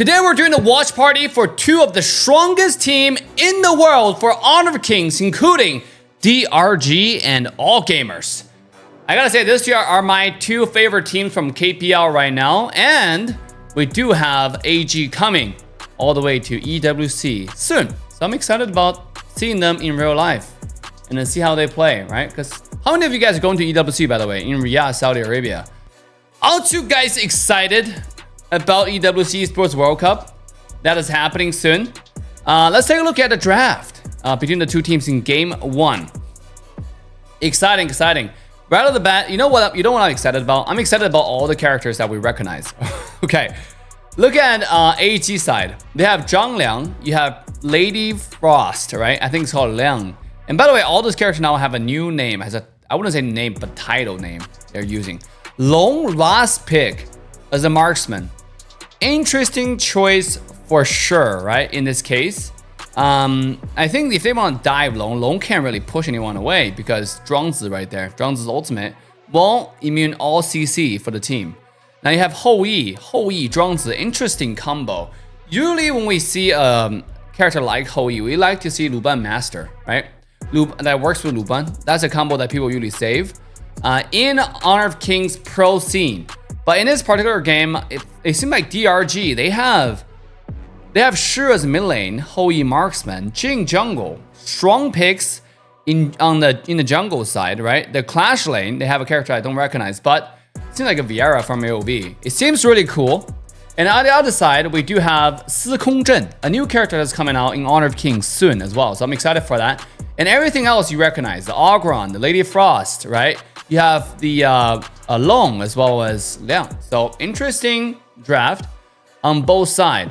Today we're doing a watch party for two of the strongest team in the world for Honor of Kings, including DRG and All Gamers. I gotta say, this year are my two favorite teams from KPL right now, and we do have AG coming all the way to EWC soon. So I'm excited about seeing them in real life and then see how they play, right? Because how many of you guys are going to EWC, by the way, in Riyadh, Saudi Arabia? Aren't you guys excited about EWC Sports World Cup that is happening soon? Let's take a look at the draft between the two teams in game one. Exciting. Right off the bat, you know what I'm excited about? I'm excited about all the characters that we recognize. Okay, look at AG side. They have Zhang Liang, you have Lady Frost, right? I think it's called Liang. And by the way, all those characters now have a new name, I wouldn't say name, but title name they're using. Long last pick as a marksman. Interesting choice for sure, right? In this case, I think if they want to dive Long can't really push anyone away because Zhuangzi right there, Zhuangzi's ultimate won't immune all CC for the team. Now you have HoE, Zhuangzi, interesting combo. Usually when we see a character like HoE, we like to see Luban Master, right? That works with Luban. That's a combo that people usually save in Honor of Kings pro scene. But in this particular game, it seems like DRG, they have Shu as mid lane, HoE marksman, Jing jungle, strong picks in the jungle side, right? The Clash lane, they have a character I don't recognize, but it seems like a Viera from AOV. It seems really cool. And on the other side, we do have Sikong Zhen, a new character that's coming out in Honor of Kings soon as well. So I'm excited for that. And everything else you recognize, the Ogron, the Lady Frost, right? You have the Long as well as Liang. So interesting draft on both sides.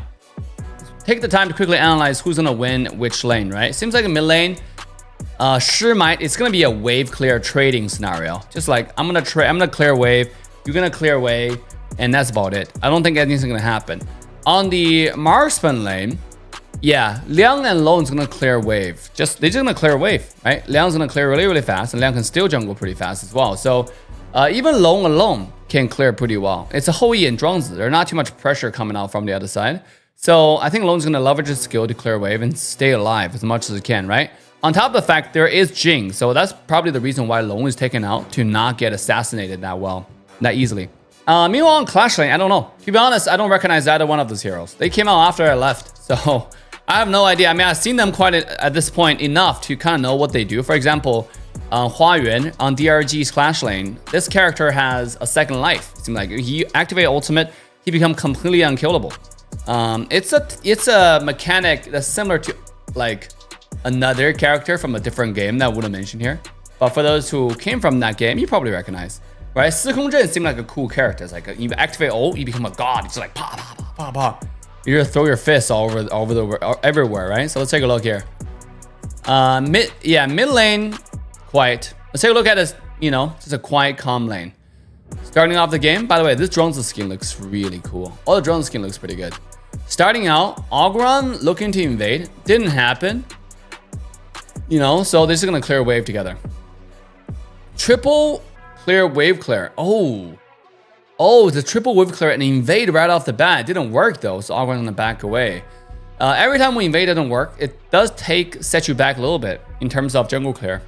Take the time to quickly analyze who's gonna win which lane, right? Seems like a mid lane. It's gonna be a wave clear trading scenario. Just like I'm gonna clear wave, you're gonna clear wave, and that's about it. I don't think anything's gonna happen. On the marksman lane, yeah, Liang and Long's gonna clear wave. They're just gonna clear wave, right? Liang's gonna clear really fast, and Liang can still jungle pretty fast as well. So even Long alone can clear pretty well. It's a HoE and Zhuangzi. There's not too much pressure coming out from the other side. So I think Long's gonna leverage his skill to clear wave and stay alive as much as he can, right? On top of the fact there is Jing, so that's probably the reason why Long is taken out to not get assassinated that easily. Meanwhile on Clash lane, I don't know. To be honest, I don't recognize either one of those heroes. They came out after I left, so I have no idea. I mean, I've seen them quite at this point enough to kind of know what they do. For example, Hua Yuan on DRG's Clash lane, this character has a second life. It seems like he activate ultimate, he becomes completely unkillable. It's a mechanic that's similar to like another character from a different game that I wouldn't mention here. But for those who came from that game, you probably recognize, right? Sikong Zhen seemed like a cool character. It's like you activate ult, you become a god. It's like pa. You just throw your fists all over everywhere, right? So let's take a look here. Mid lane, quiet. Let's take a look at this. Just a quiet, calm lane. Starting off the game, by the way, this Zhuangzi skin looks really cool. All the Zhuangzi skin looks pretty good. Starting out, Ogron looking to invade. Didn't happen. So they're just gonna clear wave together. Triple clear, wave clear. Oh, it's a triple wave clear and invade right off the bat. It didn't work though, so Ogron gonna back away. Every time we invade doesn't work, it does set you back a little bit in terms of jungle clear.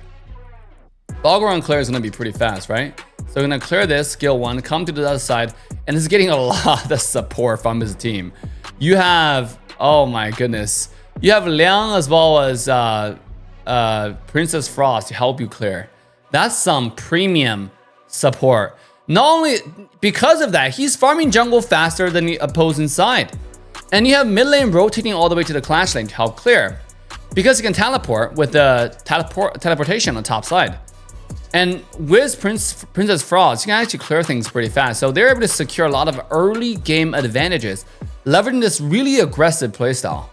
Ogron clear is gonna be pretty fast, right? So we're gonna clear this, skill 1, come to the other side, and it's getting a lot of support from his team. You have, oh my goodness, you have Liang as well as Princess Frost to help you clear. That's some premium support. Not only because of that, he's farming jungle faster than the opposing side. And you have mid lane rotating all the way to the Clash lane to help clear. Because he can teleport with the teleportation on the top side. And with Princess Frost, you can actually clear things pretty fast. So they're able to secure a lot of early game advantages, leveraging this really aggressive playstyle.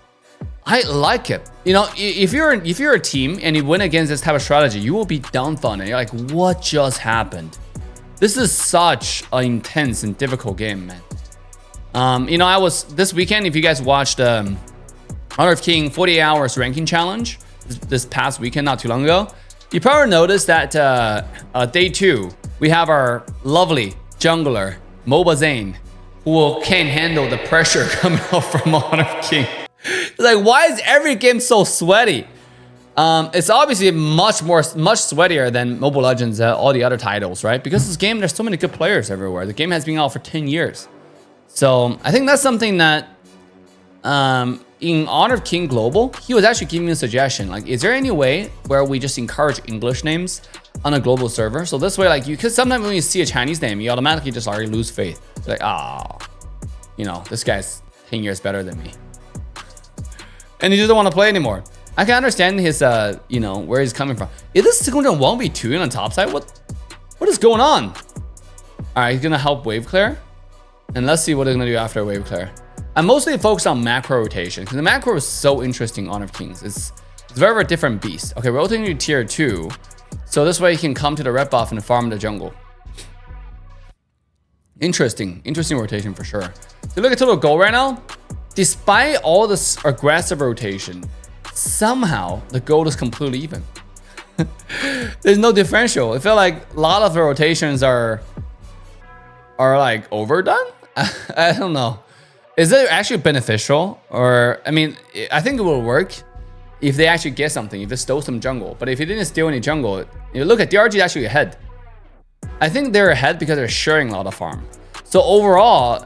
I like it. If you're a team and you win against this type of strategy, you will be dumbfounded. You're like, what just happened? This is such an intense and difficult game, man. I was this weekend, if you guys watched Honor of King 48 hours ranking challenge this past weekend, not too long ago, you probably noticed that day 2, we have our lovely jungler, Moba Zane, who can't handle the pressure coming out from Honor of King. Like, why is every game so sweaty? It's obviously much sweatier than Mobile Legends, all the other titles, right? Because this game, there's so many good players everywhere. The game has been out for 10 years. So I think that's something that in Honor of King Global, he was actually giving me a suggestion. Like, is there any way where we just encourage English names on a global server? So this way, like, because sometimes when you see a Chinese name, you automatically just already lose faith. It's like, you know, this guy's 10 years better than me. And he just don't want to play anymore. I can understand his, you know, where he's coming from. Is this 1v2 on the top side? What is going on? All right, he's gonna help wave clear, and let's see what he's gonna do after wave clear. I'm mostly focused on macro rotation because the macro is so interesting. Honor of Kings, it's very different beast. Okay, rotating to tier 2, so this way he can come to the red buff and farm the jungle. Interesting rotation for sure. So look at total gold right now. Despite all this aggressive rotation, somehow the gold is completely even. There's no differential. It felt like a lot of the rotations are like overdone. I don't know. Is it actually beneficial? Or, I mean, I think it will work if they actually get something, if they stole some jungle. But if they didn't steal any jungle, you look at DRG is actually ahead. I think they're ahead because they're sharing a lot of farm. So overall,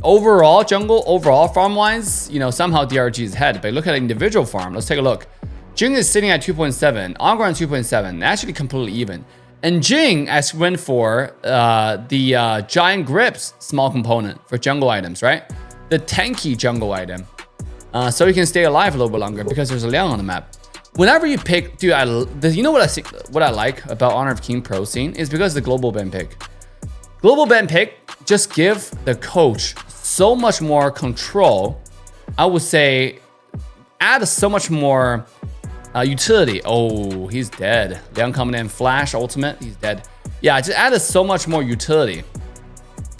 overall farm wise, you know, somehow DRG is ahead. But look at individual farm. Let's take a look. Jing is sitting at 2.7, Onground 2.7, actually completely even. And Jing actually went for the giant grips small component for jungle items, right? The tanky jungle item, so you can stay alive a little bit longer because there's a Liang on the map. Whenever you pick, dude, you know what I like about Honor of King Pro scene is because the global ban pick. Global ban pick just give the coach so much more control. I would say add so much more utility. Oh, he's dead. Liang coming in, flash ultimate, he's dead. Yeah, just added so much more utility.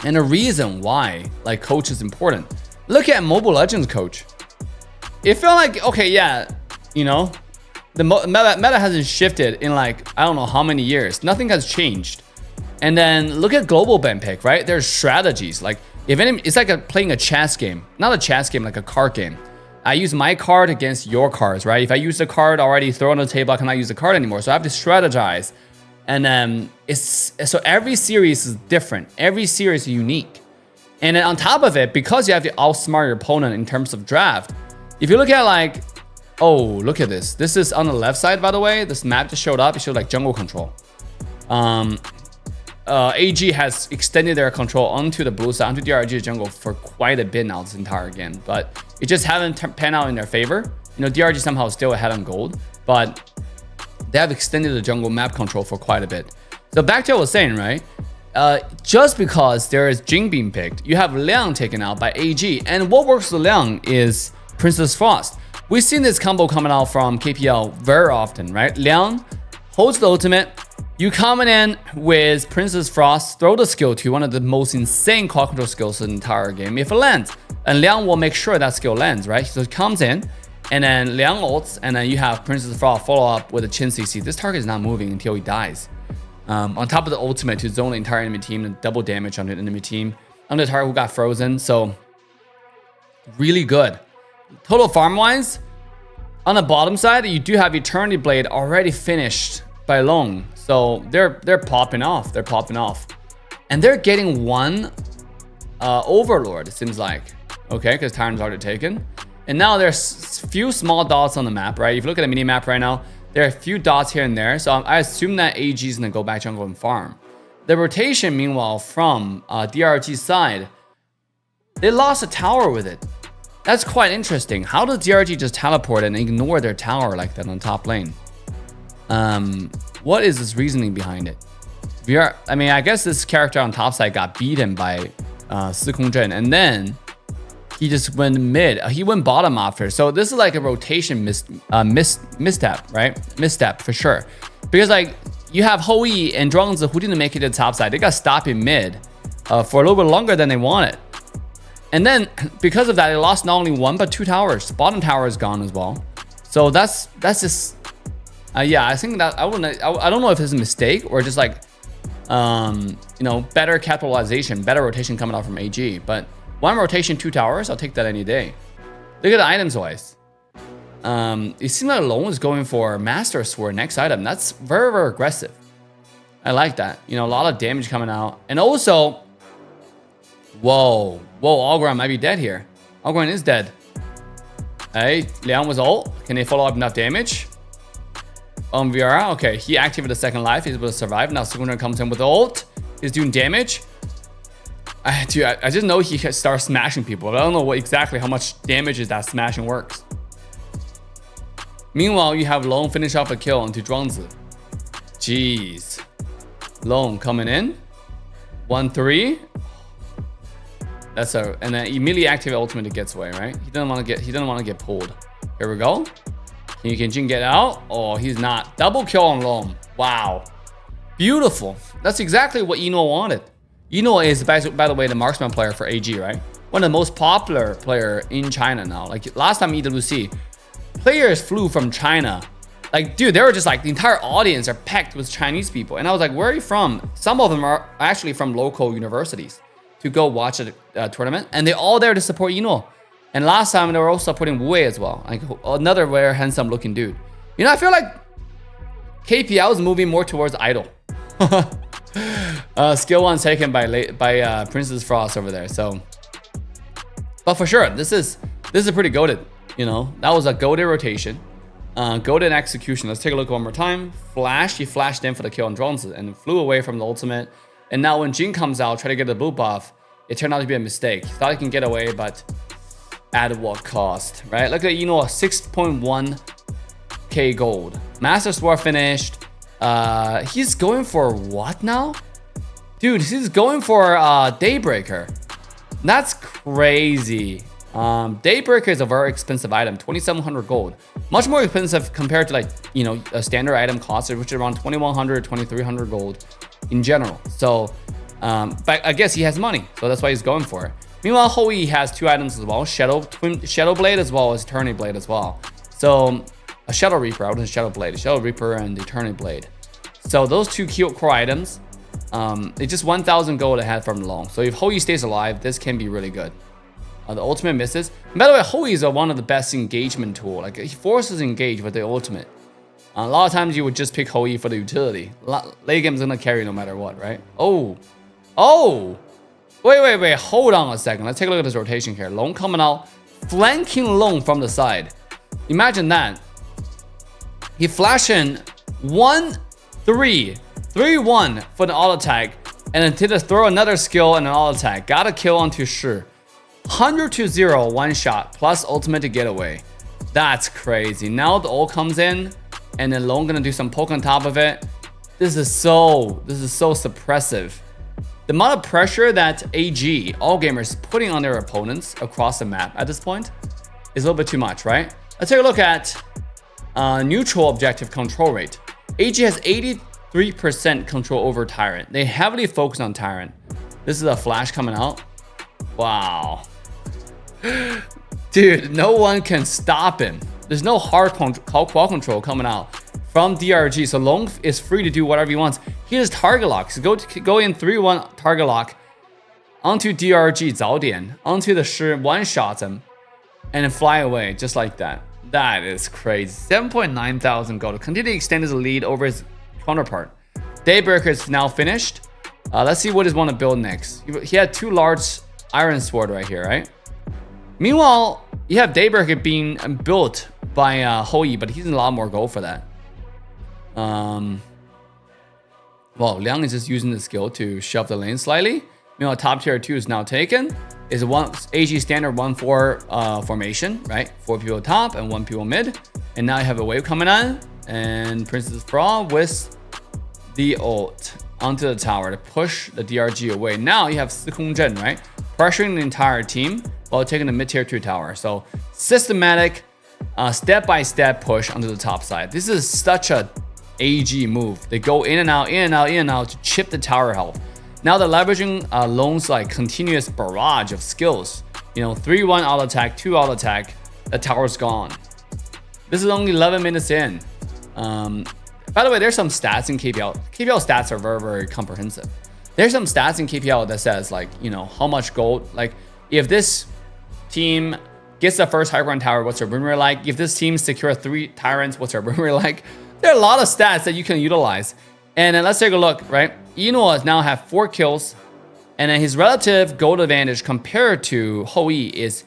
And the reason why like coach is important. Look at Mobile Legends coach. It felt like, okay, yeah, you know, the meta hasn't shifted in like, I don't know how many years. Nothing has changed. And then look at global ban pick, right? There's strategies. Like, if any, it's like playing a chess game. Not a chess game, like a card game. I use my card against your cards, right? If I use the card already thrown on the table, I cannot use the card anymore. So I have to strategize. And then so every series is different. Every series is unique. And then on top of it, because you have to outsmart your opponent in terms of draft, if you look at like, oh, look at this. This is on the left side, by the way. This map just showed up. It showed like jungle control. AG has extended their control onto the blue side, onto DRG jungle for quite a bit now this entire game, but it just haven't panned out in their favor. You know, DRG somehow is still ahead on gold, but they have extended the jungle map control for quite a bit. So back to what I was saying, right? Just because there is Jing being picked, you have Liang taken out by AG, and what works with Liang is Princess Frost. We've seen this combo coming out from KPL very often, right? Liang holds the ultimate. You coming in with Princess Frost, throw the skill to one of the most insane core control skills in the entire game. If it lands, and Liang will make sure that skill lands, right? So it comes in, and then Liang ults, and then you have Princess Frost follow up with a Chin CC. This target is not moving until he dies. On top of the ultimate to zone the entire enemy team and double damage on the enemy team. On the target who got frozen, so really good. Total farm wise, on the bottom side, you do have Eternity Blade already finished by Long. So they're popping off. They're popping off. And they're getting one Overlord, it seems like. Okay, because Tyrant's already taken. And now there's a few small dots on the map, right? If you look at the mini map right now, there are a few dots here and there. So I assume that AG is going to go back jungle and farm. The rotation, meanwhile, from DRG's side, they lost a tower with it. That's quite interesting. How does DRG just teleport and ignore their tower like that on top lane? What is this reasoning behind it? I mean, I guess this character on top side got beaten by Sikong Zhen, and then he just went mid. He went bottom after. So this is like a rotation misstep, right? Misstep for sure. Because like you have Hou and Zhuangzi who didn't make it to the top side. They got stopped in mid for a little bit longer than they wanted. And then because of that, they lost not only one but two towers. The bottom tower is gone as well. So that's just yeah. I think that I don't know if it's a mistake or just like You know, better capitalization, better rotation coming out from AG. But one rotation, 2 towers, I'll take that any day. Look at the items wise. It seems like Long is going for Master Sword next item. That's very, very aggressive. I like that. You know, a lot of damage coming out. And also, whoa, Algorand might be dead here. Algorand is dead. Hey, Liang was ult. Can they follow up enough damage? Viera, okay, he activated the second life. He's able to survive. Now Sukuna comes in with the ult. He's doing damage. I just know he can start smashing people. But I don't know exactly how much damage is that smashing works. Meanwhile, you have Long finish off a kill onto Zhuangzi. Jeez. Long coming in. 1-3. That's a, and then immediately activate ultimate, it gets away, right? He doesn't want to get pulled. Here we go. Can Jin get out? Oh, he's not. Double kill on Long. Wow. Beautiful. That's exactly what Ino wanted. Ino is, by the way, the marksman player for AG, right? One of the most popular player in China now. Like last time EWC, players flew from China. Like, dude, they were just like, the entire audience are packed with Chinese people. And I was like, where are you from? Some of them are actually from local universities to go watch a tournament. And they're all there to support Ino. And last time they were also supporting Wu Wei as well. Like another very handsome looking dude. You know, I feel like KPL is moving more towards idol. Skill 1 taken by Princess Frost over there. So, but for sure, this is pretty goated. You know, that was a goated rotation. Goated execution. Let's take a look one more time. Flash, he flashed in for the kill on drones and flew away from the ultimate. And now when Jin comes out, try to get the blue buff, it turned out to be a mistake. He thought he can get away, but at what cost, right? Look at, you know, 6.1k gold. Master Sword finished. He's going for what now? Dude, he's going for Daybreaker. That's crazy. Daybreaker is a very expensive item, 2,700 gold. Much more expensive compared to, like, you know, a standard item cost, which is around 2,100, 2,300 gold in general. So, but I guess he has money, so that's why he's going for it. Meanwhile, HoE has 2 items as well, Shadow Blade as well as Eternity Blade as well. So a Shadow Reaper, I would say Shadow Blade, Shadow Reaper and Eternity Blade. So those 2 core items, it's just 1,000 gold ahead from Long. So if HoE stays alive, this can be really good. The ultimate misses. And by the way, HoE is one of the best engagement tool. Like, he forces engage with the ultimate. A lot of times you would just pick HoE for the utility. Late game's gonna carry no matter what, right? Oh. Wait, hold on a second. Let's take a look at this rotation here. Long coming out, flanking Long from the side. Imagine that. He flash in 3-1 for the auto attack, and then to throw another skill and an auto attack. Got a kill onto Shi. 100-0 one shot plus ultimate to get away. That's crazy. Now the ult comes in, and then Long gonna do some poke on top of it. This is so suppressive. The amount of pressure that AG, all gamers, putting on their opponents across the map at this point is a little bit too much, right? Let's take a look at neutral objective control rate. AG has 83% control over Tyrant. They heavily focus on Tyrant. This is a flash coming out. Wow. Dude, no one can stop him. There's no hard qual control coming out from DRG, so Long is free to do whatever he wants. He just target locks. Go in 3-1 target lock onto DRG Zaodian, onto the Shi, one-shots him, and then fly away just like that. That is crazy. 7.9 thousand gold. Continue to extend his lead over his counterpart. Daybreaker is now finished. Let's see what he's want to build next. He had 2 large Iron Sword right here, right? Meanwhile, you have Daybreaker being built by HoE, but he's in a lot more gold for that. Well, Liang is just using the skill to shove the lane slightly. Meanwhile, top tier 2 is now taken. Is a AG standard 1-4 formation, right? 4 people top and 1 people mid. And now you have a wave coming on, and Princess Fra with the ult onto the tower to push the DRG away. Now you have Sikong Zhen, right? Pressuring the entire team while taking the mid-tier 2 tower. So systematic, step-by-step push onto the top side. This is such a AG move. They go in and out to chip the tower health. Now they're leveraging Long's like continuous barrage of skills. You know, 3-1 auto attack, 2 auto attack, the tower's gone. This is only 11 minutes in. By the way, there's some stats in KPL. KPL stats are very, very comprehensive. There's some stats in KPL that says like, you know, how much gold, like if this team gets the first high ground tower, what's their win rate like? If this team secures 3 tyrants, what's their win rate like? There are a lot of stats that you can utilize. And then let's take a look, right? Eno now have 4 kills, and then his relative gold advantage compared to HoE is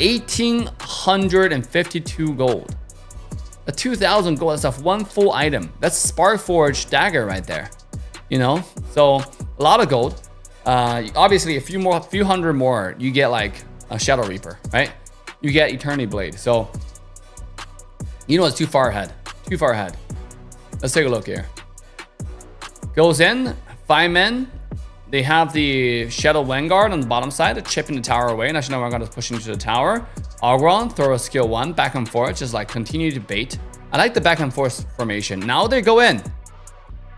1,852 gold. A 2,000 gold, that's a 1 full item. That's Spark Forge dagger right there. You know, so a lot of gold. Obviously, a few hundred more, you get like a Shadow Reaper, right? You get Eternity Blade. So, you know, it's too far ahead. Too far ahead. Let's take a look here. Goes in, 5 men. They have the Shadow Vanguard on the bottom side, chipping the tower away. National Vanguard is pushing to the tower. Ogron, throw a skill 1, back and forth, just like continue to bait. I like the back and forth formation. Now they go in.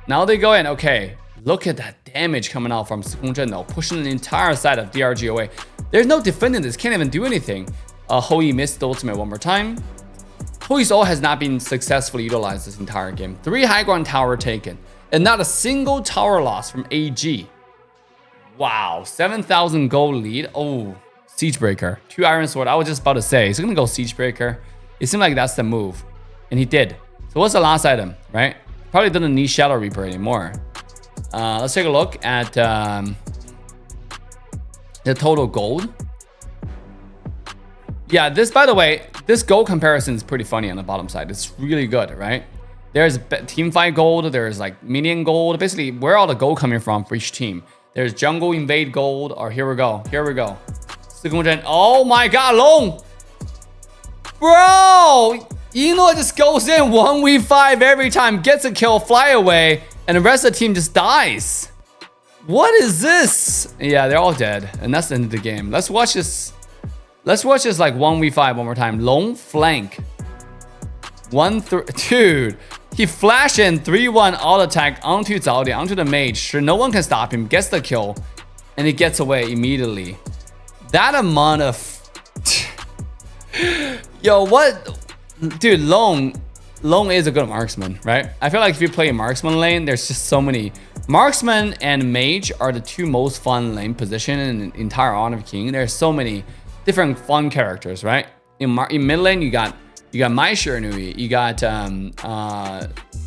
Now they go in. Okay, look at that damage coming out from Sikongzhen though, pushing the entire side of DRG away. There's no defending this, can't even do anything. HoE missed the ultimate one more time. HoE's ult has not been successfully utilized this entire game. 3 high ground tower taken, and not a single tower loss from AG. Wow, 7,000 gold lead. Oh, Siegebreaker. 2 Iron Sword. I was just about to say, he's gonna go Siegebreaker. It seemed like that's the move, and he did. So what's the last item, right? Probably doesn't need Shadow Reaper anymore. Let's take a look at the total gold. Yeah, this, by the way, this gold comparison is pretty funny on the bottom side. It's really good, right? There's team fight gold. There's like minion gold. Basically, where all the gold coming from for each team. There's jungle invade gold. Or here we go. Here we go. Oh my god, Long. Bro, Eno just goes in 1v5 every time, gets a kill, fly away, and the rest of the team just dies. What is this? Yeah, they're all dead, and that's the end of the game. Let's watch this. Let's watch this like 1v5 one more time. Long flank. Dude, he flashed in 3-1 auto attack onto Zhaodian, onto the mage. Sure, no one can stop him. Gets the kill, and he gets away immediately. That amount of... Yo, what? Dude, Long is a good marksman, right? I feel like if you play a marksman lane, there's just so many. Marksman and mage are the 2 most fun lane position in the entire Honor of King. There's so many different fun characters, right? In mid lane, you got Mai Shiranui, you got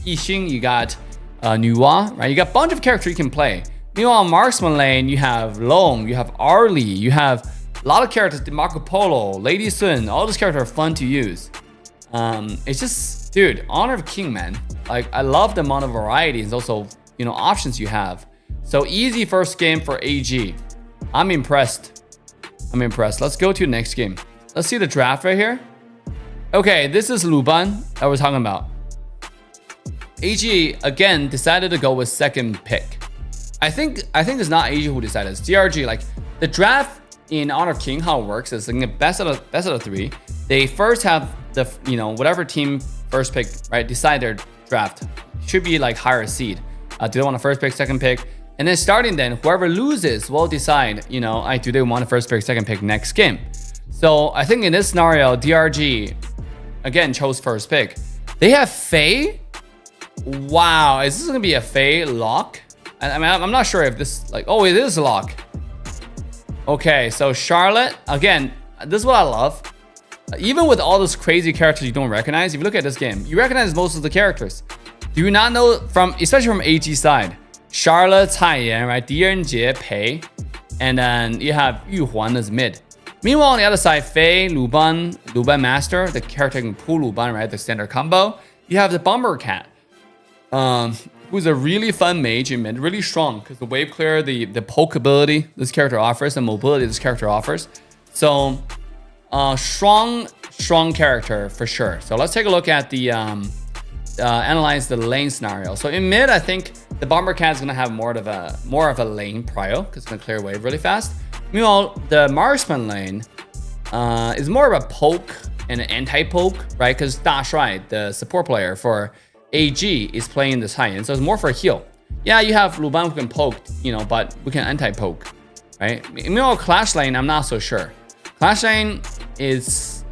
Yixing, you got Nuwa, right? You got a bunch of characters you can play. Meanwhile, marksman lane, you have Long, you have Arlie, you have a lot of characters, Marco Polo, Lady Sun, all those characters are fun to use. It's just, dude, Honor of King, man. Like, I love the amount of variety and also, you know, options you have. So easy first game for AG. I'm impressed. I'm impressed. Let's go to the next game. Let's see the draft right here. Okay, this is Luban I was talking about. AG again decided to go with second pick. I think it's not AG who decided. It's DRG. Like the draft in Honor of King, how it works is like the best out of 3. They first have the, you know, whatever team first pick, right, decide their draft. Should be like higher seed. Do they want a first pick, second pick? And then starting then, whoever loses will decide, you know, do they want a first pick, second pick next game. So I think in this scenario, DRG again chose first pick. They have Faye. Wow, is this gonna be a Faye lock? I mean, I'm not sure if this, like, oh, it is a lock. Okay, so Charlotte, again, this is what I love. Even with all those crazy characters you don't recognize, if you look at this game, you recognize most of the characters. Do you not know from, especially from AG side, Charlotte, Cai Yan, right? Dianjie, Pei, and then you have Yu Huan as mid. Meanwhile, on the other side, Fei, Luban Master, the character can pull Luban, right? The standard combo. You have the Bomber Cat, who's a really fun mage in mid, really strong because the wave clear, the poke ability this character offers, the mobility this character offers. So, strong character for sure. So let's take a look at the analyze the lane scenario. So in mid, I think the Bomber Cat is gonna have more of a lane prio because it's gonna clear wave really fast. Meanwhile, the Marksman lane is more of a poke and an anti-poke, right? Because Da Shuai, the support player for AG, is playing this high end, so it's more for a heal. Yeah, you have Luban who can poke, you know, but we can anti-poke, right? Meanwhile, Clash lane, I'm not so sure. Clash lane is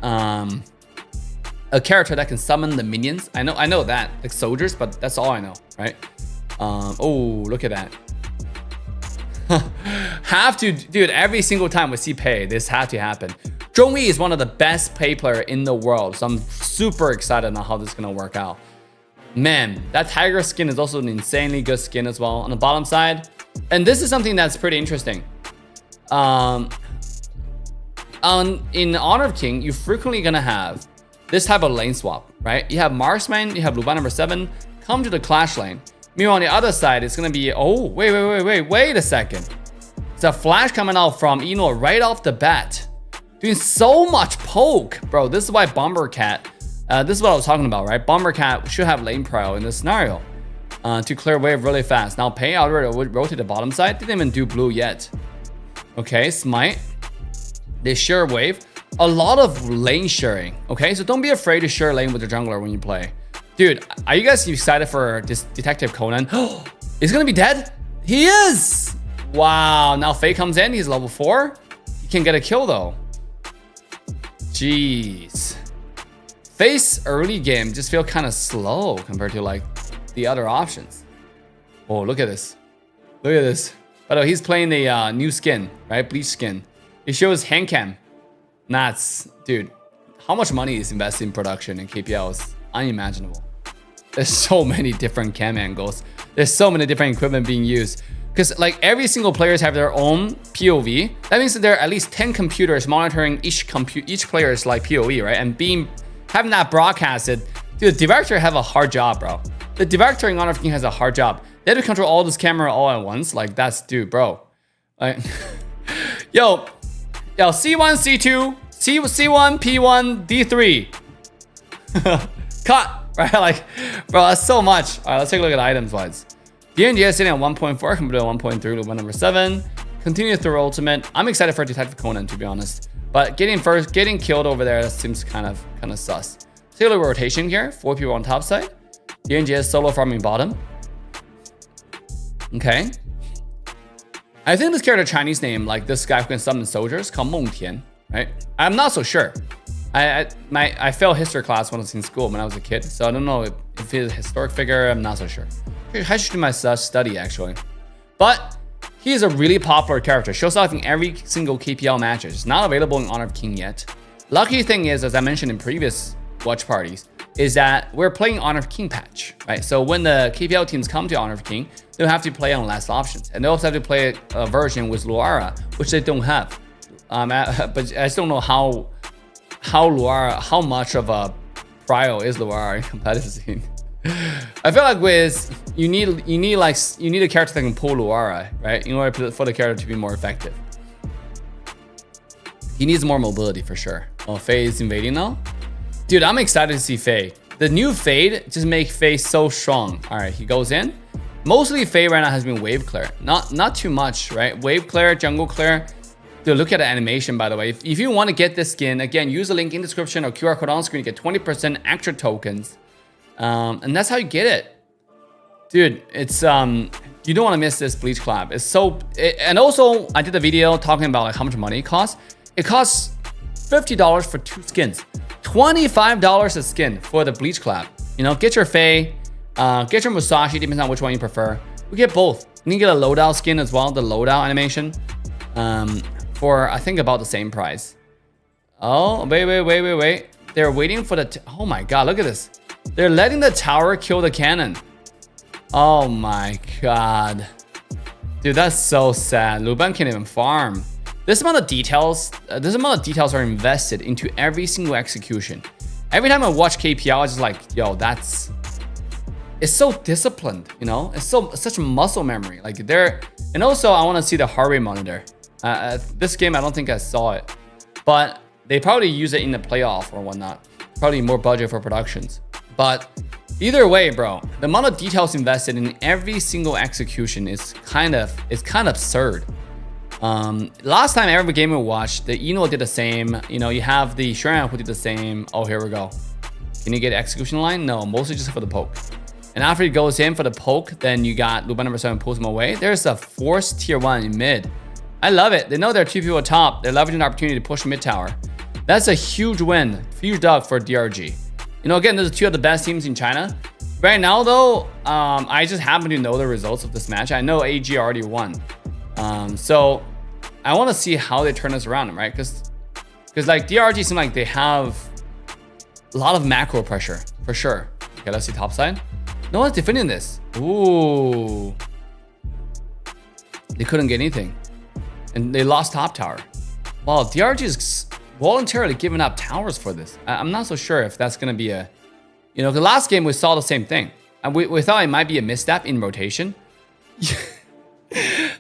a character that can summon the minions. I know that, like soldiers, but that's all I know, right? Oh, look at that. Have to, dude, every single time we see Pei, this had to happen. Zhongyi is one of the best Pei player in the world, so I'm super excited on how this is gonna work out. Man, that tiger skin is also an insanely good skin as well on the bottom side. And this is something that's pretty interesting. In Honor of King, you're frequently gonna have this type of lane swap, right? You have Marksman, you have Luban number 7, come to the Clash lane. Meanwhile, on the other side, it's gonna be, oh, wait a second. It's a flash coming out from Ino right off the bat. Doing so much poke, bro. This is why Bomber Cat, this is what I was talking about, right? Bomber Cat should have lane prio in this scenario to clear wave really fast. Now, Pei already would rotate the bottom side. Didn't even do blue yet. Okay, Smite. They share wave. A lot of lane sharing, okay? So don't be afraid to share lane with the jungler when you play. Dude, are you guys excited for this Detective Conan? Oh, he's gonna be dead? He is! Wow, now Faye comes in, he's level 4. He can get a kill though. Jeez. Faye's early game just feel kind of slow compared to like the other options. Oh, look at this. Look at this. By the way, he's playing the new skin, right? Bleach skin. It shows hand cam. That's, dude, how much money is invested in production in KPL is unimaginable. There's so many different cam angles. There's so many different equipment being used. Because like every single players have their own POV. That means that there are at least 10 computers monitoring each player's like POV, right? And having that broadcasted. Dude, the director have a hard job, bro. The director in Honor of King has a hard job. They have to control all this camera all at once. Like that's, dude, bro. Like, yo, C1, C2, C1, P1, D3. Cut. Right, like, bro, that's so much. All right, let's take a look at items wise. DNG is sitting at 1.4 compared to 1.3 to one number 7. Continue through ultimate. I'm excited for Detective Conan, to be honest. But getting killed over there, that seems kind of sus. Take a look at rotation here. 4 people on top side. DNG is solo farming bottom. Okay. I think this character Chinese name, like this guy who can summon soldiers, called Meng Tian, right? I'm not so sure. I failed history class when I was in school when I was a kid, so I don't know if he's a historic figure. I'm not so sure. I should do my study actually. But he is a really popular character. Shows up in every single KPL matches. Not available in Honor of King yet. Lucky thing is, as I mentioned in previous watch parties, is that we're playing Honor of King patch, right? So when the KPL teams come to Honor of King, they'll have to play on last options, and they also have to play a version with Luara, which they don't have. But I just don't know how much of a prio is Luara in competitive scene. I feel like you need a character that can pull Luara, right? In order for the character to be more effective. He needs more mobility for sure. Oh, Faye is invading now. Dude, I'm excited to see Faye. The new Fade just make Faye so strong. All right, he goes in. Mostly Faye right now has been wave clear. Not too much, right? Wave clear, jungle clear. Dude, look at the animation, by the way. If you want to get this skin, again, use the link in the description or QR code on screen to get 20% extra tokens. And that's how you get it. Dude, it's you don't want to miss this Bleach collab. It's so and also I did a video talking about like how much money it costs. It costs $50 for 2 skins. $25 a skin for the Bleach collab. You know, get your Faye, get your Musashi, depends on which one you prefer. We get both. You can get a loadout skin as well, the loadout animation. For I think about the same price. Oh, wait. They're waiting for the oh my god, look at this. They're letting the tower kill the cannon. Oh my god. Dude, that's so sad. Luban can't even farm. This amount of details are invested into every single execution. Every time I watch KPL, I just like, yo, it's so disciplined, you know? It's such muscle memory. Like and also I want to see the heart rate monitor. This game, I don't think I saw it, but they probably use it in the playoff or whatnot. Probably more budget for productions. But either way, bro, the amount of details invested in every single execution is kind of absurd. Last time every game we watched, the Ino did the same. You know, you have the Shuran who did the same. Oh, here we go. Can you get execution line? No, mostly just for the poke. And after he goes in for the poke, then you got Luban number 7 pulls him away. There's a forced tier 1 in mid. I love it. They know there are 2 people at top. They're leveraging the opportunity to push mid tower. That's a huge win, huge dub for DRG. You know, again, those are two of the best teams in China. Right now, though, I just happen to know the results of this match. I know AG already won. So I want to see how they turn this around, right? Because like DRG seem like they have a lot of macro pressure for sure. Okay, let's see top side. No one's defending this. Ooh. They couldn't get anything. And they lost top tower. Well, DRG is voluntarily giving up towers for this. I'm not so sure if that's going to be a... You know, the last game we saw the same thing. And we thought it might be a misstep in rotation.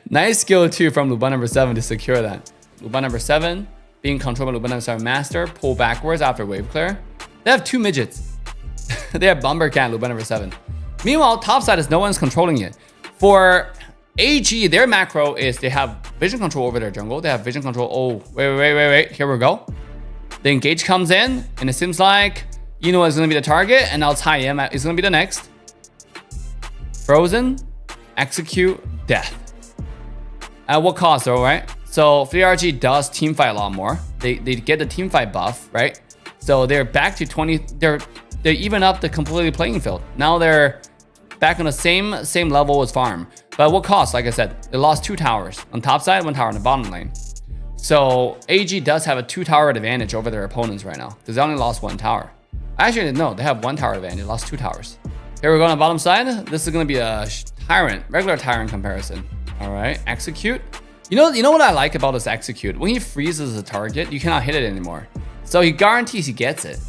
Nice skill too from Luban number 7 to secure that. Luban number 7 being controlled by Luban number 7 master. Pull backwards after wave clear. They have 2 midgets. They have Bomber Cat, Luban number 7. Meanwhile, top side is no one's controlling it. For AG, their macro is they have vision control over their jungle. They have vision control. Oh, wait. Here we go. The engage comes in, and it seems like Ino is going to be the target, and now Tai Yim is going to be the next. Frozen, execute, death. At what cost, though, right? So 3RG does team fight a lot more. They get the team fight buff, right? So they're back to 20. They even up the completely playing field. Now they're back on the same level as farm. But what cost? Like I said, they lost 2 towers on top side, 1 tower on the bottom lane. So AG does have a 2 tower advantage over their opponents right now because they only lost 1 tower. Actually, no, they have 1 tower advantage. They lost 2 towers. Here we go on the bottom side. This is going to be a tyrant, regular tyrant comparison. All right, execute. You know what I like about this execute? When he freezes a target, you cannot hit it anymore. So he guarantees he gets it.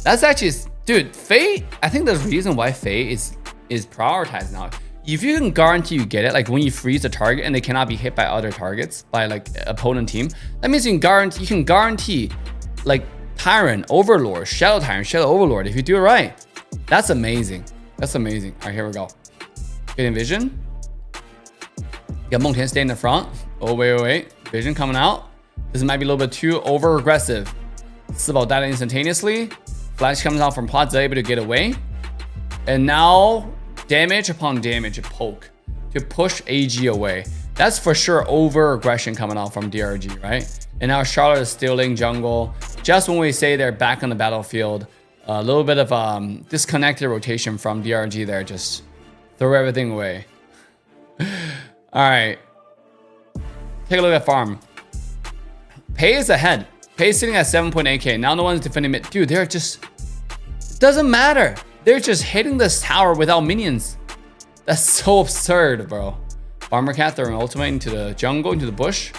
That's actually, dude, Faye, I think the reason why Faye is prioritized now. If you can guarantee you get it, like when you freeze a target and they cannot be hit by other targets, by like opponent team, that means you can guarantee like Tyrant, Overlord, Shadow Tyrant, Shadow Overlord if you do it right. That's amazing. That's amazing. All right, here we go. Getting vision. Got Mengtian stay in the front. Oh, wait. Vision coming out. This might be a little bit too over aggressive. Sibao died instantaneously. Flash comes out from Plot, able to get away. And now damage upon damage, a poke to push AG away. That's for sure over aggression coming out from DRG, right? And now Charlotte is stealing jungle. Just when we say they're back on the battlefield, a little bit of disconnected rotation from DRG there. Just throw everything away. All right. Take a look at farm. Pei is ahead. Pei is sitting at 7.8k. Now no one's defending mid. Dude, they're just... It doesn't matter. They're just hitting this tower without minions. That's so absurd, bro. Farmer Cat throwing ultimate into the jungle, into the bush.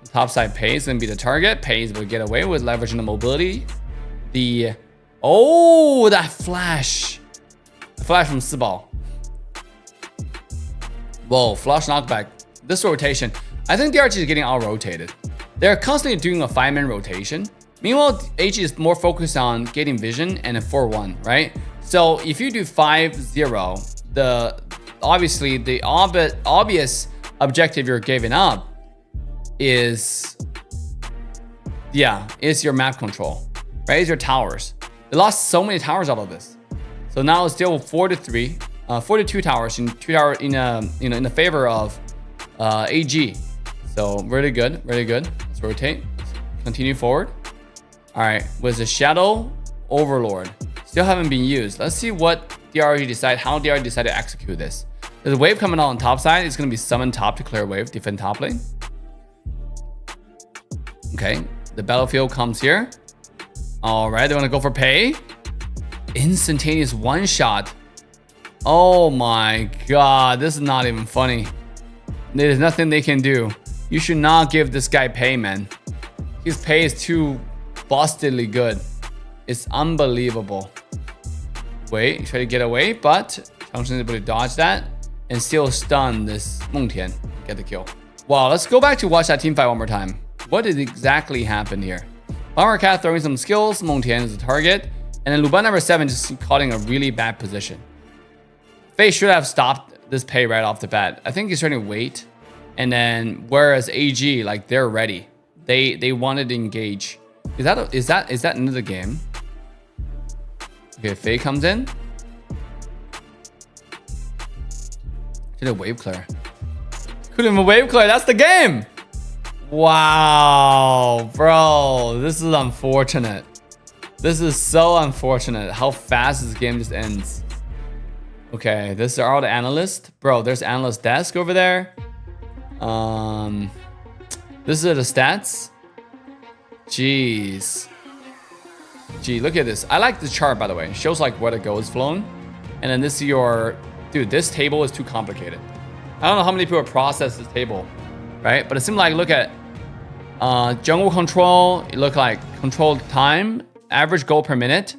Top side Pei is going to be the target. Pei will get away with leveraging the mobility. Oh, that flash. The flash from Sibao. Whoa, flash knockback. This rotation. I think DRG is getting out-rotated. They're constantly doing a 5-man rotation. Meanwhile, AG is more focused on getting vision and a 4-1, right? So if you do 5-0, obviously the obvious objective you're giving up is your map control, right? Is your towers. They lost so many towers out of this. So now it's still 4-3, 42 towers in the favor of AG. So really good. Let's rotate. Continue forward. All right, with the Shadow Overlord still haven't been used. Let's see what DRG decide. How DRG decide to execute this. There's a wave coming out on top side. It's gonna be summon top to clear wave, defend top lane. Okay, the battlefield comes here. All right, they want to go for Pei. Instantaneous one shot. Oh my god, this is not even funny. There's nothing they can do. You should not give this guy Pei, man. His Pei is too bustedly good. It's unbelievable. Wait, try to get away, but Changshen is able to dodge that and still stun this Mengtian. Get the kill. Wow, let's go back to watch that team fight one more time. What did exactly happen here? Bomber Cat throwing some skills. Mengtian is the target. And then Luban number 7 just caught in a really bad position. Faye should have stopped this Pei right off the bat. I think he's trying to wait. And then whereas AG, like they're ready. They wanted to engage. Is that end of the game? Okay, Faye comes in. Did a wave clear. Couldn't even wave clear. That's the game. Wow, bro, this is unfortunate. This is so unfortunate. How fast this game just ends. Okay, this are all the analysts. Bro, there's analyst desk over there. This is the stats. Jeez. Gee, look at this. I like the chart, by the way. It shows like where the goal is flown. And then this is your... Dude, this table is too complicated. I don't know how many people process this table, right? But it seems like, look at jungle control. It look like control time, average goal per minute.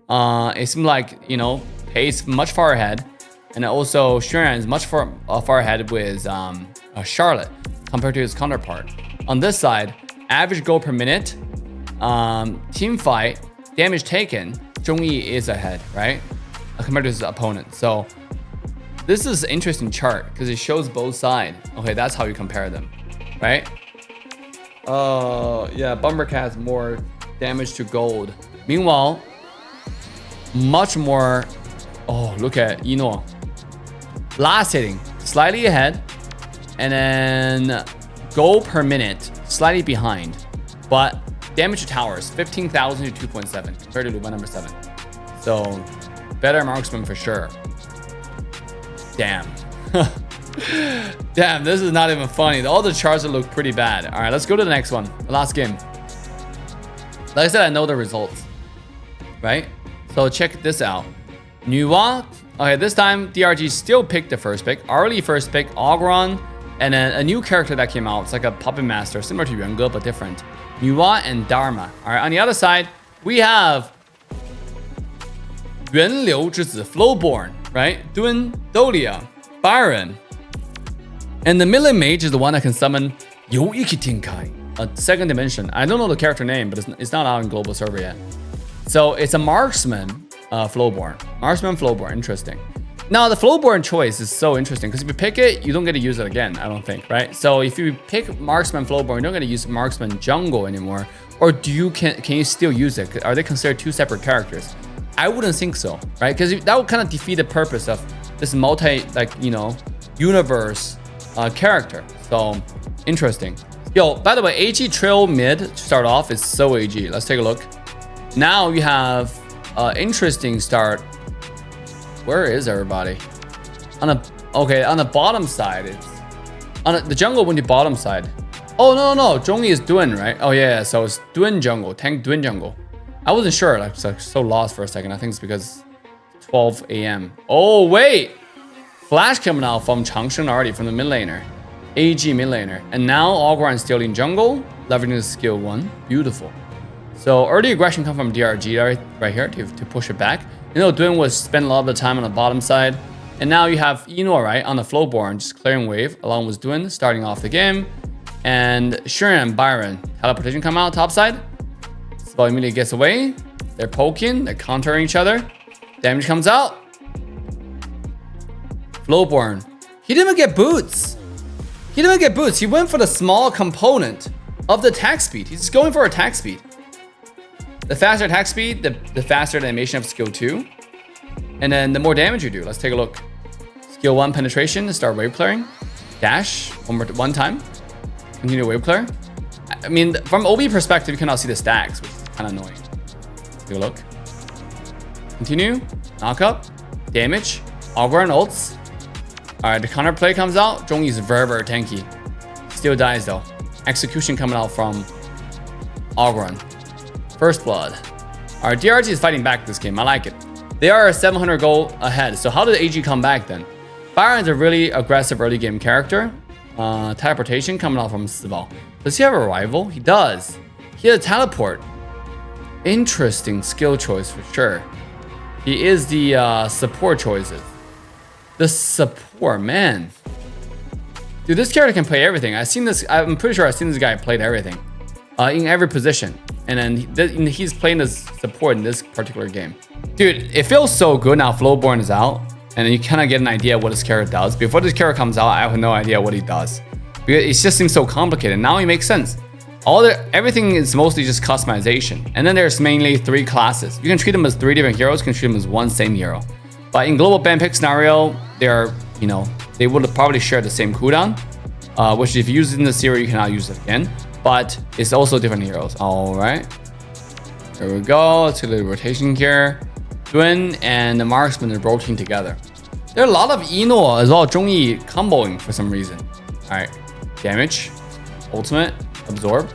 It seems like, you know, pace much far ahead. And also Shuran is much far ahead with Charlotte compared to his counterpart. On this side, average goal per minute, team fight, damage taken, Zhongyi is ahead, right? Compared to his opponent. So this is an interesting chart because it shows both sides. Okay, that's how you compare them, right? Yeah, Bumbercat has more damage to gold. Meanwhile, much more. Oh, look at Ino. Last hitting, slightly ahead, and then gold per minute, slightly behind, but damage to towers, 15,000 to 2.7 compared to Luba number 7. So better marksman for sure. Damn. Damn, this is not even funny. All the charts look pretty bad. All right, let's go to the next one. The last game. Like I said, I know the results, right? So check this out. Nuwa. Okay, this time DRG still picked the first pick. Early first pick, Ogron, and then a new character that came out. It's like a puppet master, similar to Yuange, but different. Nuwa and Dharma. All right, on the other side, we have Yuanliu Zhizi, Flowborn, right? Dun, Dolia, Byron. And the Melee Mage is the one that can summon Yu Iki Tinkai, a second dimension. I don't know the character name, but it's not out in global server yet. So it's a marksman, Flowborn. Marksman, Flowborn, interesting. Now the Flowborn choice is so interesting because if you pick it, you don't get to use it again, I don't think, right? So if you pick Marksman, Flowborn, you don't get to use Marksman Jungle anymore. Or do you can you still use it? Are they considered two separate characters? I wouldn't think so, right? Because that would kind of defeat the purpose of this multi, like, you know, universe character. So interesting. Yo, by the way, AG Trail mid to start off is so AG. Let's take a look. Now you have interesting start. Where is everybody? On the bottom side, it's on the jungle went to bottom side. Oh no, Zhongyi is Dun, right? Oh yeah, so it's Dun jungle, tank Dun jungle. I wasn't sure, I was like so lost for a second. I think it's because 12 a.m. Oh wait, flash coming out from Changshen already from the mid laner, AG mid laner, and now Ogron still in jungle, leveraging the skill 1. Beautiful. So early aggression come from DRG right here to push it back. You know, Dun was spend a lot of the time on the bottom side. And now you have Ino, right, on the Flowborn, just clearing wave, along with Dun, starting off the game. And Shuran and Byron, teleportation come out top side. Spell immediately gets away. They're poking, they're countering each other. Damage comes out. Flowborn. He didn't even get boots. He didn't even get boots. He went for the small component of the attack speed. He's just going for attack speed. The faster attack speed, the faster the animation of skill 2. And then the more damage you do. Let's take a look. Skill 1 penetration to start wave clearing. Dash one time. Continue wave clear. I mean, from OB perspective, you cannot see the stacks, which is kind of annoying. Take a look. Continue. Knock up. Damage. Ogre and ults. Alright, the counter play comes out. Zhongyi is very, very tanky. Still dies though. Execution coming out from Ogron. First blood. Alright, DRG is fighting back this game. I like it. They are 700 gold ahead. So how did AG come back then? Byron's a really aggressive early game character. Teleportation coming out from Sibal. Does he have a rival? He does. He has a teleport. Interesting skill choice for sure. He is the support choices. The support, man. Dude, this character can play everything. I'm pretty sure I've seen this guy played everything. In every position. And then he's playing this support in this particular game. Dude, it feels so good now Flowborn is out. And you kind of get an idea what this character does. Before this character comes out, I have no idea what he does. Because it just seems so complicated. Now it makes sense. Everything is mostly just customization. And then there's mainly 3 classes. You can treat them as 3 different heroes. You can treat them as one same hero. But in global ban pick scenario, they would probably share the same cooldown. Which if you use it in the series, you cannot use it again. But it's also different heroes. All right. There we go. Let's do the rotation here. Duen and the marksman are rotating together. There are a lot of Ino as well. Zhongyi comboing for some reason. All right, damage, ultimate, absorb.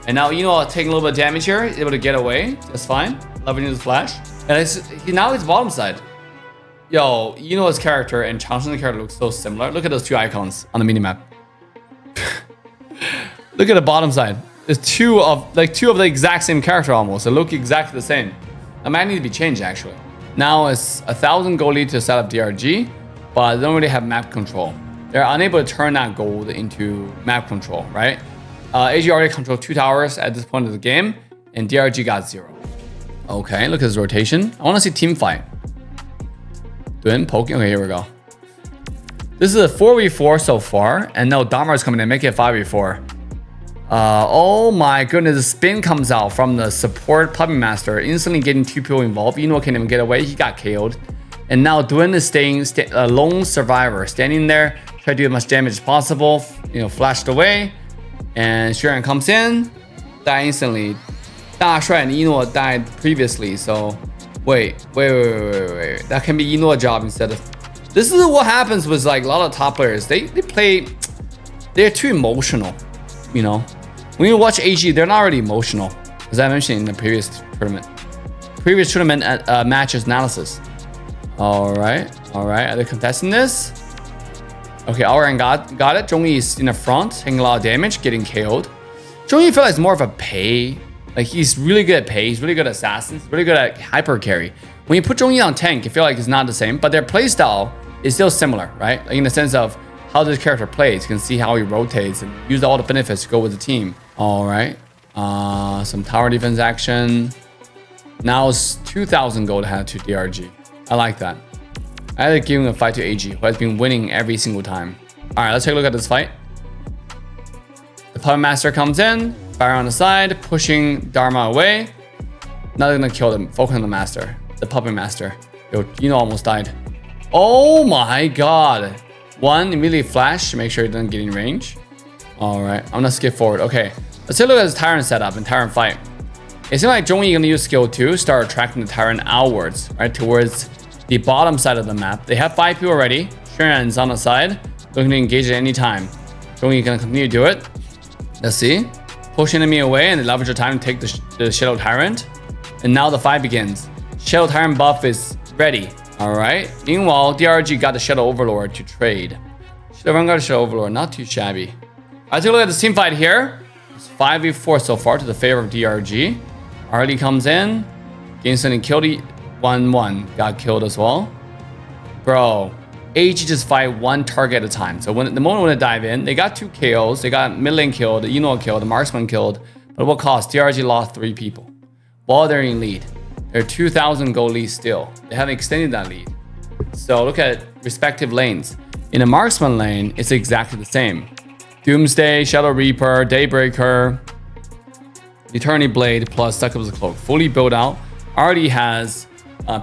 And now Ino taking a little bit of damage here. He's able to get away. That's fine. Loving his flash. And now he's bottom side. Yo, Ino's character and Changshen's character look so similar. Look at those two icons on the minimap. Look at the bottom side. There's two of the exact same character almost. They look exactly the same. That might need to be changed actually. Now it's 1,000 gold lead to set up DRG, but they don't really have map control. They're unable to turn that gold into map control, right? AG already controlled 2 towers at this point of the game, and DRG got 0. Okay, look at this rotation. I want to see team fight. Duen poking. Okay, here we go. This is a 4v4 so far, and now Dharma is coming in, make it 5v4. Oh my goodness, the spin comes out from the support puppet master, instantly getting 2 people involved. Ino can't even get away, he got KO'd. And now Duen is staying a lone survivor, standing there, try to do as much damage as possible, flashed away. And Xuan comes in, die instantly. Da Shuai and Ino died previously, so wait. That can be Ino's job instead of... This is what happens with like a lot of top players. They're too emotional, When you watch AG, they're not really emotional, as I mentioned in the previous tournament. Matches analysis. All right. Are they contesting this? Okay, Aoran got it. Zhongyi is in the front, taking a lot of damage, getting KO'd. Zhongyi feels like it's more of a pay. Like he's really good at pay. He's really good at assassins. Really good at hyper carry. When you put Zhongyi on tank, you feel like it's not the same, but their playstyle is still similar, right? Like in the sense of how this character plays. You can see how he rotates and use all the benefits to go with the team. All right. Some tower defense action. Now it's 2,000 gold ahead to DRG. I like that. I like giving a fight to AG, who has been winning every single time. All right, let's take a look at this fight. The puppet master comes in, fire on the side, pushing Dharma away. Now they're gonna kill them. Focus on the master, the puppet master. Yo, almost died. Oh my god. One immediately flash to make sure he doesn't get in range. All right, I'm gonna skip forward. Okay, let's take a look at this Tyrant setup and Tyrant fight. It seems like Zhongyi gonna use skill 2, start attracting the Tyrant outwards, right, towards the bottom side of the map. They have 5 people already. Xuan's on the side, looking to engage at any time. Zhongyi gonna continue to do it. Let's see. Push enemy away and they leverage the time to take the Shadow Tyrant. And now the fight begins. Shadow Tyrant buff is ready. All right. Meanwhile, DRG got the Shadow Overlord to trade. Shadow got the Shadow Overlord, not too shabby. Let's take a look at this team fight here. It's 5v4 so far to the favor of DRG. Arlie comes in, instantly killed 1-1, got killed as well. Bro, AG just fight one target at a time. So the moment when they dive in, they got 2 KOs, they got mid lane killed, the Ino killed, the marksman killed. But at what cost? DRG lost 3 people while they're in lead. They're 2,000 gold lead still. They haven't extended that lead. So look at respective lanes. In the marksman lane, it's exactly the same. Doomsday, Shadow Reaper, Daybreaker, Eternity Blade plus Succubus Cloak. Fully built out. Already has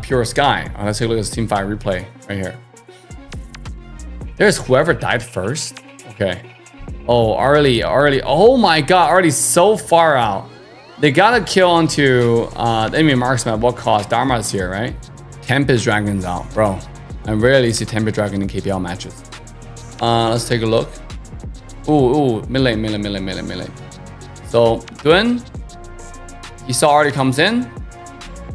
Pure Sky. Right, let's take a look at this team fight replay right here. There's whoever died first. Okay. Oh, Arlie. Oh my god, Arlie's so far out. They gotta kill onto enemy marksman at what cost? Dharma's here, right? Tempest Dragon's out, bro. I rarely see Tempest Dragon in KPL matches. Let's take a look. Ooh, melee. So, Duen, he saw Arlie comes in.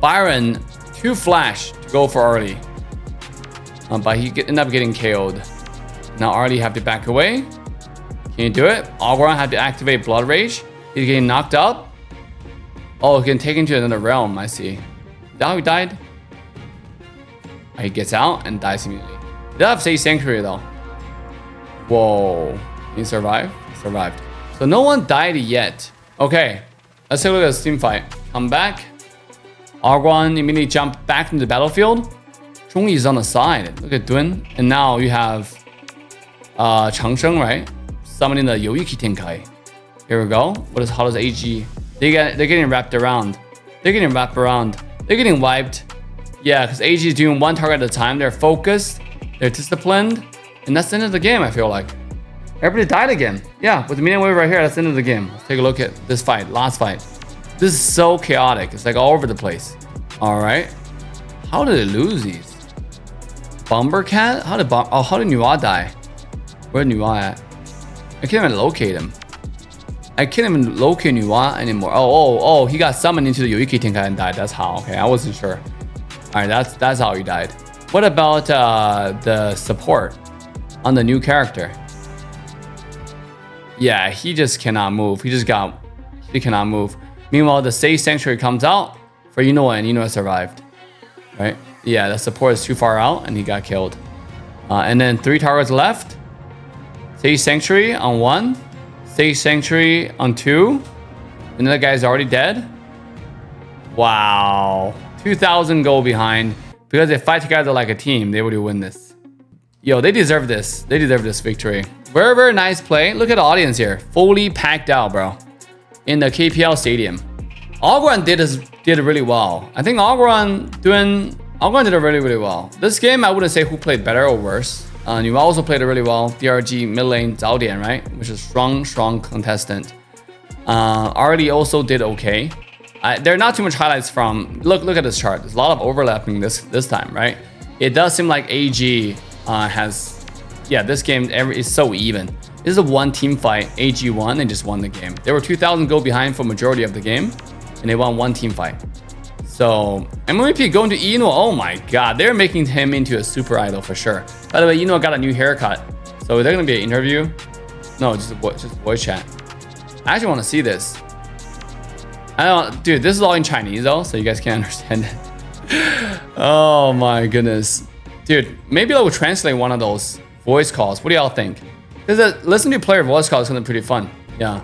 Byron, 2 flash to go for Arlie. But he ended up getting KO'd. Now Arlie have to back away. Can you do it? Algorand had to activate Blood Rage. He's getting knocked up. Oh, he can take him to another realm, I see. Is that how he died? He gets out and dies immediately. He does have Sage Sanctuary though. Whoa. He survived? He survived. So no one died yet. Okay. Let's take a look at this team fight. Come back. Algorand immediately jump back into the battlefield. Zhongyi is on the side. Look at Duen. And now you have Changsheng, right? Summoning the Yoiki Tenkai. Here we go. How does AG? They're getting wrapped around. They're getting wiped. Yeah, because AG is doing 1 target at a time. They're focused. They're disciplined. And that's the end of the game, I feel like. Everybody died again. Yeah, with the minion wave right here, that's the end of the game. Let's take a look at this fight. Last fight. This is so chaotic. It's like all over the place. All right. How did they lose these? Bombercat? How did Nuwa die? Where Nuwa at? I can't even locate him. I can't even locate Nuwa anymore. Oh, he got summoned into the Yoiki Tenkai and died. That's how. Okay, I wasn't sure. All right, that's how he died. What about the support on the new character? Yeah, he just cannot move. He cannot move. Meanwhile, the Sage Sanctuary comes out for Inoue, and Inoue survived. Right? Yeah, the support is too far out, and he got killed. And then 3 targets left. Sage Sanctuary on 1. Sage Sanctuary on 2. Another guy's already dead. Wow. 2,000 gold behind. Because they fight together like a team, they would win this. Yo, they deserve this. They deserve this victory. Very, very nice play. Look at the audience here. Fully packed out, bro. In the KPL Stadium. Algorand did really well. I think Algorand did it really, really well. This game, I wouldn't say who played better or worse. You also played it really well. DRG mid lane Zhao Dian, right? Which is strong contestant. Arlie also did okay. There are not too much highlights from. Look at this chart. There's a lot of overlapping this time, right? It does seem like AG has. Yeah, this game is so even. This is a one team fight. AG won and just won the game. They were 2,000 gold behind for majority of the game, and they won one team fight. So MVP going to Inoue. Oh my god, they're making him into a super idol for sure. By the way, Inoue got a new haircut. So is there gonna be an interview? No, just voice chat. I actually want to see this. I don't, dude. This is all in Chinese though, so you guys can't understand it. Oh my goodness, dude. Maybe I will translate one of those voice calls. What do y'all think? Because listening to player voice calls is gonna be pretty fun. Yeah.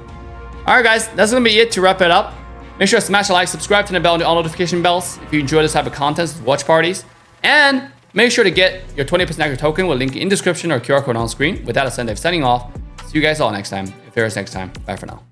All right, guys, that's gonna be it to wrap it up. Make sure to smash a like, subscribe to the bell, and all notification bells if you enjoy this type of content, watch parties, and make sure to get your 20% accurate token with link in description or QR code on screen. With that, I'm signing off. See you guys all next time. If there is next time, bye for now.